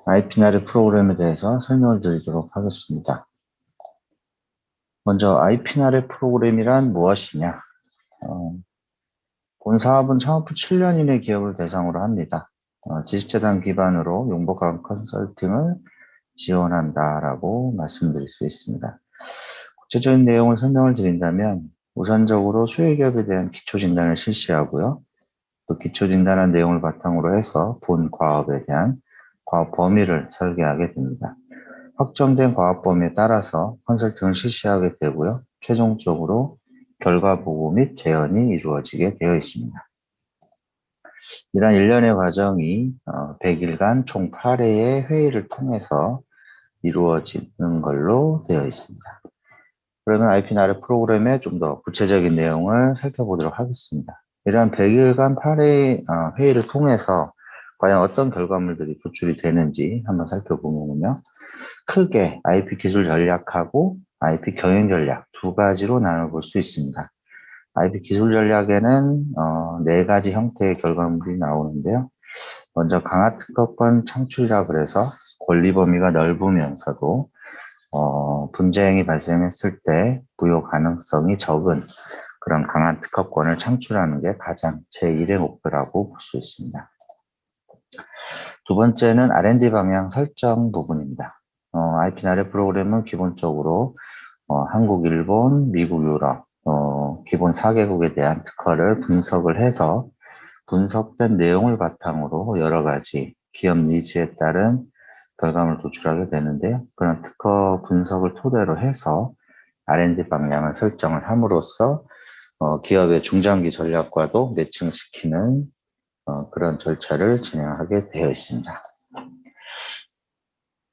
IP나래 프로그램에 대해서 설명을 드리도록 하겠습니다. 먼저 IP나래 프로그램이란 무엇이냐? 본 사업은 창업 후 7년 이내 기업을 대상으로 합니다. 지식재단 기반으로 용보강 컨설팅을 지원한다라고 말씀드릴 수 있습니다. 구체적인 내용을 설명을 드린다면 우선적으로 수혜기업에 대한 기초진단을 실시하고요. 그 기초진단한 내용을 바탕으로 해서 본 과업에 대한 과업 범위를 설계하게 됩니다. 확정된 과업 범위에 따라서 컨설팅을 실시하게 되고요. 최종적으로 결과 보고 및 재현이 이루어지게 되어 있습니다. 이러한 일련의 과정이 100일간 총 8회의 회의를 통해서 이루어지는 걸로 되어 있습니다. 그러면 IP나래 프로그램의 좀 더 구체적인 내용을 살펴보도록 하겠습니다. 이러한 100일간 8회 회의를 통해서 과연 어떤 결과물들이 도출이 되는지 한번 살펴보면요. 크게 IP 기술 전략하고 IP 경영 전략 두 가지로 나눠볼 수 있습니다. IP 기술 전략에는 4가지 형태의 결과물이 나오는데요. 먼저 강화 특허권 창출이라 그래서 권리 범위가 넓으면서도 분쟁이 발생했을 때 부여 가능성이 적은 그런 강한 특허권을 창출하는 게 가장 제1의 목표라고 볼 수 있습니다. 두 번째는 R&D 방향 설정 부분입니다. IP나래 프로그램은 기본적으로 한국, 일본, 미국, 유럽 기본 4개국에 대한 특허를 분석을 해서 분석된 내용을 바탕으로 여러 가지 기업 니즈에 따른 결과물을 도출하게 되는데요. 그런 특허 분석을 토대로 해서 R&D 방향을 설정을 함으로써 기업의 중장기 전략과도 매칭시키는 그런 절차를 진행하게 되어 있습니다.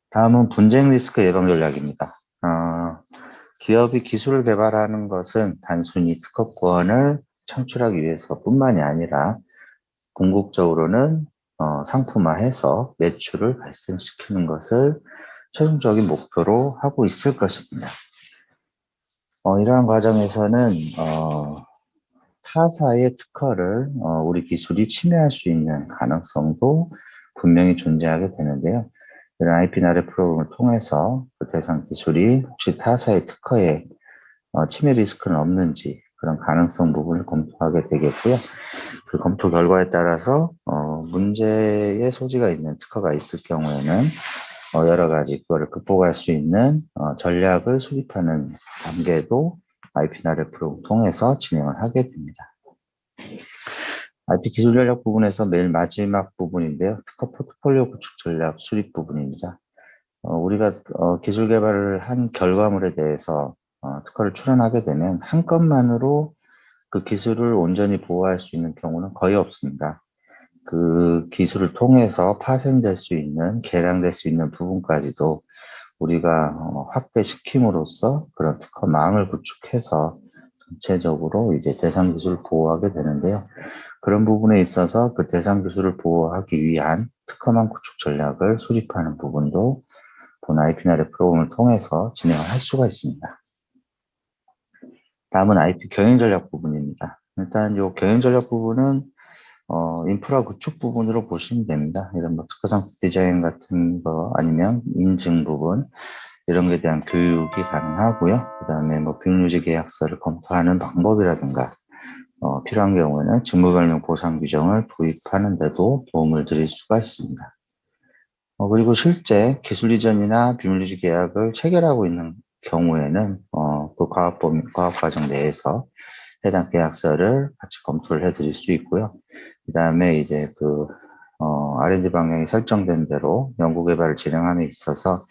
다음은 분쟁 리스크 예방 전략입니다. 기업이 기술을 개발하는 것은 단순히 특허권을 창출하기 위해서뿐만이 아니라 궁극적으로는 상품화해서 매출을 발생시키는 것을 최종적인 목표로 하고 있을 것입니다. 이러한 과정에서는 타사의 특허를 우리 기술이 침해할 수 있는 가능성도 분명히 존재하게 되는데요. 이런 IP나래 프로그램을 통해서 그 대상 기술이 혹시 타사의 특허에 침해 리스크는 없는지 그런 가능성 부분을 검토하게 되겠고요. 그 검토 결과에 따라서 문제의 소지가 있는 특허가 있을 경우에는 여러 가지 그거를 극복할 수 있는 전략을 수립하는 단계도 IP나래 프로그램을 통해서 진행을 하게 됩니다. IP 기술 전략 부분에서 맨 마지막 부분인데요. 특허 포트폴리오 구축 전략 수립 부분입니다. 우리가 기술 개발을 한 결과물에 대해서 특허를 출원하게 되면 한 건만으로 그 기술을 온전히 보호할 수 있는 경우는 거의 없습니다. 그 기술을 통해서 파생될 수 있는, 개량될 수 있는 부분까지도 우리가 확대시킴으로써 그런 특허망을 구축해서 전체적으로 이제 대상 기술을 보호하게 되는데요. 그런 부분에 있어서 그 대상 기술을 보호하기 위한 특허망 구축 전략을 수립하는 부분도 본 IP나래 프로그램을 통해서 진행을 할 수가 있습니다. 다음은 IP 경영 전략 부분입니다. 일단 이 경영 전략 부분은 인프라 구축 부분으로 보시면 됩니다. 이런 뭐 특허상 디자인 같은 거 아니면 인증 부분 이런 것에 대한 교육이 가능하고요. 그 다음에 뭐 비밀유지 계약서를 검토하는 방법이라든가 필요한 경우에는 직무별명 보상 규정을 도입하는 데도 도움을 드릴 수가 있습니다. 그리고 실제 기술 이전이나 비밀유지 계약을 체결하고 있는 경우에는 그 과업 과정 내에서 해당 계약서를 같이 검토를 해드릴 수 있고요. 그 다음에 이제 그 R&D 방향이 설정된 대로 연구개발을 진행함에 있어서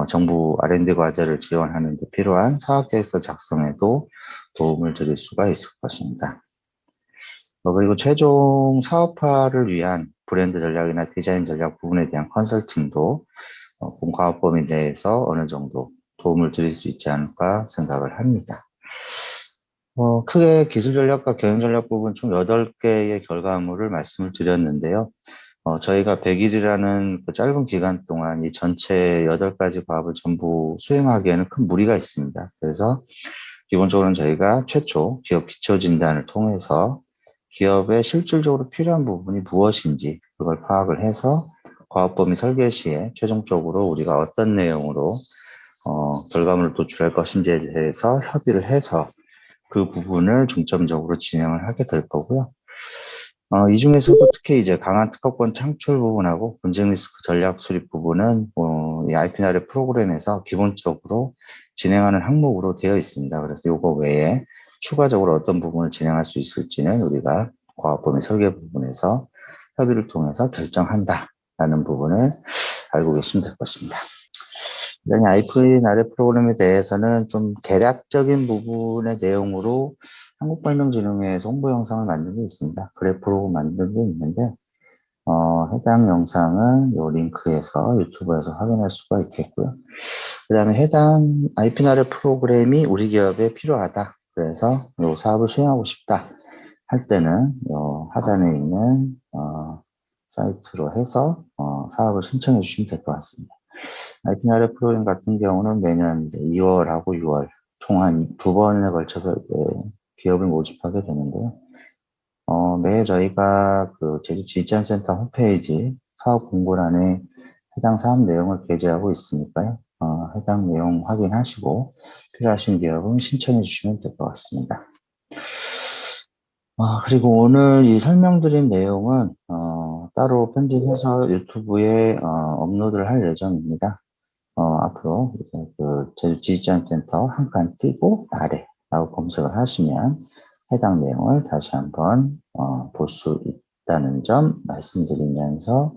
정부 R&D 과제를 지원하는 데 필요한 사업계획서 작성에도 도움을 드릴 수가 있을 것입니다. 그리고 최종 사업화를 위한 브랜드 전략이나 디자인 전략 부분에 대한 컨설팅도 본 과업 범위 내에서 어느 정도 도움을 드릴 수 있지 않을까 생각을 합니다. 크게 기술 전략과 경영 전략 부분 총 8개의 결과물을 말씀을 드렸는데요. 저희가 100일이라는 그 짧은 기간 동안 이 전체 8가지 과업을 전부 수행하기에는 큰 무리가 있습니다. 그래서 기본적으로는 저희가 최초 기업 기초 진단을 통해서 기업에 실질적으로 필요한 부분이 무엇인지 그걸 파악을 해서 과업범위 설계 시에 최종적으로 우리가 어떤 내용으로 결과물을 도출할 것인지에 대해서 협의를 해서 그 부분을 중점적으로 진행을 하게 될 거고요. 이 중에서도 특히 이제 강한 특허권 창출 부분하고 분쟁 리스크 전략 수립 부분은 이 IP나래 프로그램에서 기본적으로 진행하는 항목으로 되어 있습니다. 그래서 이거 외에 추가적으로 어떤 부분을 진행할 수 있을지는 우리가 과학범위 설계 부분에서 협의를 통해서 결정한다라는 부분을 알고 계시면 될 것입니다. 그다음에 IP나래 프로그램에 대해서는 좀 개략적인 부분의 내용으로 한국발명진흥회에서 홍보 영상을 만든 게 있습니다. 그래프로 만든 게 있는데 해당 영상은 이 링크에서 유튜브에서 확인할 수가 있겠고요. 그 다음에 해당 IP나래 프로그램이 우리 기업에 필요하다. 그래서 이 사업을 수행하고 싶다. 할 때는 하단에 있는 사이트로 해서 사업을 신청해 주시면 될 것 같습니다. IP나래 프로그램 같은 경우는 매년 2월하고 6월 총 한 두 번에 걸쳐서 기업을 모집하게 되는데요. 매해 저희가 그 제주 지지안센터 홈페이지 사업 공고란에 해당 사업 내용을 게재하고 있으니까요. 해당 내용 확인하시고 필요하신 기업은 신청해 주시면 될 것 같습니다. 그리고 오늘 이 설명드린 내용은 따로 편집해서 유튜브에 업로드를 할 예정입니다. 앞으로 이제 그 제주 지지안센터 한 칸 띄고 아래라고 검색을 하시면 해당 내용을 다시 한번 볼 수 있다는 점 말씀드리면서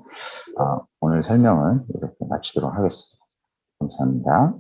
오늘 설명은 이렇게 마치도록 하겠습니다. 감사합니다.